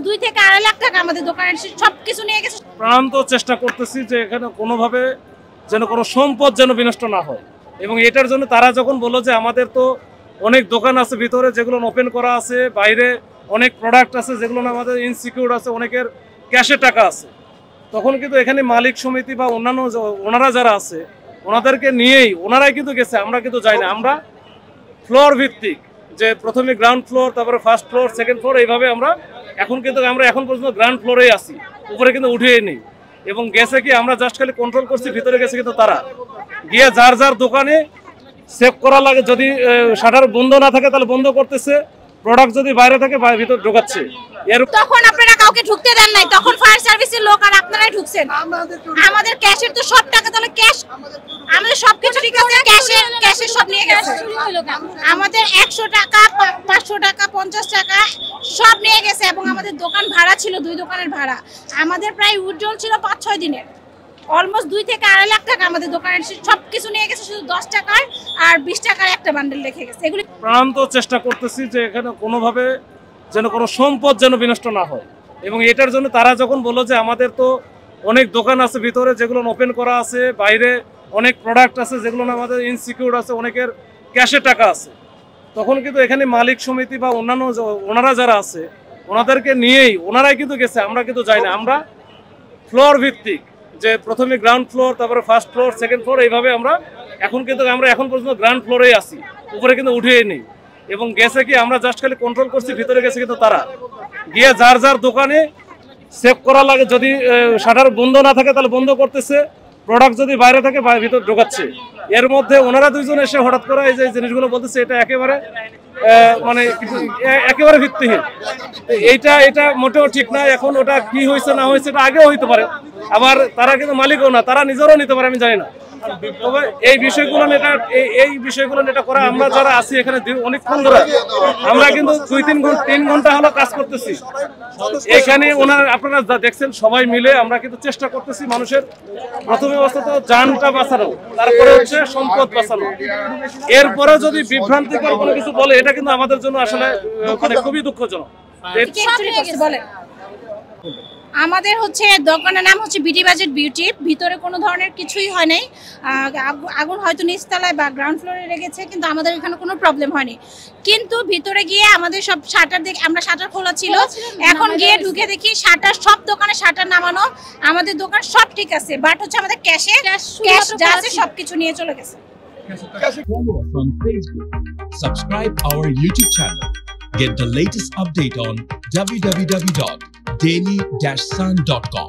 2 থেকে 2.5 লাখ টাকা আমাদের দোকানের সবকিছু নিয়ে গেছে। প্রাণান্ত চেষ্টা করতেছি যে এখানে কোনোভাবে যেন কোনো সম্পদ যেন বিনষ্ট না হয়, এবং এটার জন্য তারা যখন বললো যে আমাদের তো অনেক দোকান আছে ভিতরে যেগুলো ওপেন করা আছে, বাইরে অনেক প্রোডাক্ট আছে যেগুলো আমাদের ইনসিকিউর আছে, অনেকের ক্যাশে টাকা আছে, তখন কিন্তু এখানে মালিক সমিতি বা অন্যান্য ওনারা যারা আছে ওনাদেরকে নিয়েই ওনারাই কিন্তু গেছে, আমরা কিন্তু যাই না। আমরা ফ্লোর ভিত্তিক, যে প্রথমে গ্রাউন্ড ফ্লোর, তারপরে ফার্স্ট ফ্লোর, সেকেন্ড ফ্লোর, এইভাবে আমরা এখন পর্যন্ত গ্রাউন্ড ফ্লোরেই আসি, উপরে কিন্তু উঠেই নেই। এবং গেছে কি আমরা জাস্ট খালি কন্ট্রোল করছি, ভিতরে গেছে কিন্তু তারা গিয়ে যার যার দোকানে সেভ করা লাগে, যদি শাটার বন্ধ না থাকে তাহলে বন্ধ করতেছে, প্রোডাক্ট যদি বাইরে থাকে ভিতর ঢোকাচ্ছে। তখন আপনারা কাউকে ঢুকতে দেন নাই, তখন ফায়ার সার্ভিসের লোক আর আপনারাই ঢুকছেন। আমাদের ক্যাশের তো সব টাকা, তাহলে ক্যাশ আমাদের সবকিছু ঠিক আছে, ক্যাশের সব নিয়ে গেছে। আমাদের 100 টাকা, 500 টাকা, 50 টাকা সব নিয়ে গেছে। এবং আমাদের দোকান ভাড়া ছিল, 2 দোকানের ভাড়া, আমাদের প্রায় উজ্জ্বল ছিল 5-6 দিনের, অলমোস্ট 2 থেকে 2.5 লাখ টাকা আমাদের দোকানের সবকিছু নিয়ে গেছে। শুধু 10 টাকার আর 20 টাকার একটা বান্ডেল রেখে গেছে। এগুলি প্রাণান্ত চেষ্টা করতেছি যে এখানে কোনোভাবে যেন কোনো সম্পদ যেন বিনষ্ট না হয়, এবং এটার জন্য তারা যখন বললো যে আমাদের তো অনেক দোকান আছে ভিতরে যেগুলো ওপেন করা আছে, বাইরে অনেক প্রোডাক্ট আছে যেগুলো আমাদের ইনসিকিউর আছে, অনেকের ক্যাশে টাকা আছে, তখন কিন্তু এখানে মালিক সমিতি বা অন্যান্য ওনারা যারা আছে ওনাদেরকে নিয়েই ওনারাই কিন্তু গেছে, আমরা কিন্তু যাই না। আমরা ফ্লোর ভিত্তিক, যে প্রথমে গ্রাউন্ড ফ্লোর, তারপরে ফার্স্ট ফ্লোর, সেকেন্ড ফ্লোর, এইভাবে আমরা এখন পর্যন্ত গ্রাউন্ড ফ্লোরেই আসি, উপরে কিন্তু উঠেই নেই। এবং গেছে কি আমরা জাস্ট খালি কন্ট্রোল করছি, ভিতরে গেছে কিন্তু তারা গিয়ে যার যার দোকানে সেভ করা লাগে, যদি শাটার বন্ধ না থাকে তাহলে বন্ধ করতেছে, প্রোডাক্ট যদি বাইরে থাকে ভিতর ঢোকাচ্ছে। এর মধ্যে ওনারা 2 জন এসে হঠাৎ করে এই যে জিনিসগুলো বলতেছে, এটা একেবারে একেবারে ভিত্তিহীন। এটা মোটেও ঠিক না। এখন ওটা কি হয়েছে না হয়েছে এটা আগেও হইতে পারে, আবার তারা কিন্তু মালিকও না, তারা নিজেরাও নিতে পারে, আমি জানি না। তবে এই বিষয়গুলো এটা করা, আমরা যারা আছি এখানে অনেকক্ষণ ধরে, আমরা কিন্তু 2-3 ঘন্টা হলো কাজ করতেছি এখানে। আপনারা যা দেখছেন সবাই মিলে আমরা কিন্তু চেষ্টা করতেছি মানুষের প্রথম অবস্থা তো জানটা বাঁচানো, তারপরে হচ্ছে সম্পদ বাঁচানো। এরপরে যদি বিভ্রান্তিকর কোনো কিছু বলে, এটা কিন্তু আমাদের জন্য আসলে খুবই দুঃখজনক। আমাদের হচ্ছে দোকানের নাম হচ্ছে বিডি বাজেট বিউটি। ভিতরে কোনো ধরনের কিছুই হয় নাই, আগুন হয়তো নিচতলায় বা গ্রাউন্ড ফ্লোরে লেগেছে, কিন্তু আমাদের এখানে কোনো প্রবলেম হয়নি। কিন্তু ভিতরে গিয়ে আমাদের সব শাটার দেখে, আমরা শাটার খোলা ছিল, এখন গিয়ে ঢুকে দেখি শাটার, সব দোকানে শাটার নামানো, আমাদের দোকান সব ঠিক আছে, বাট হচ্ছে আমাদের ক্যাশ যা আছে সবকিছু নিয়ে চলে গেছে। Follow us on Facebook. Subscribe our YouTube channel. Get the latest update on www.daily-sun.com.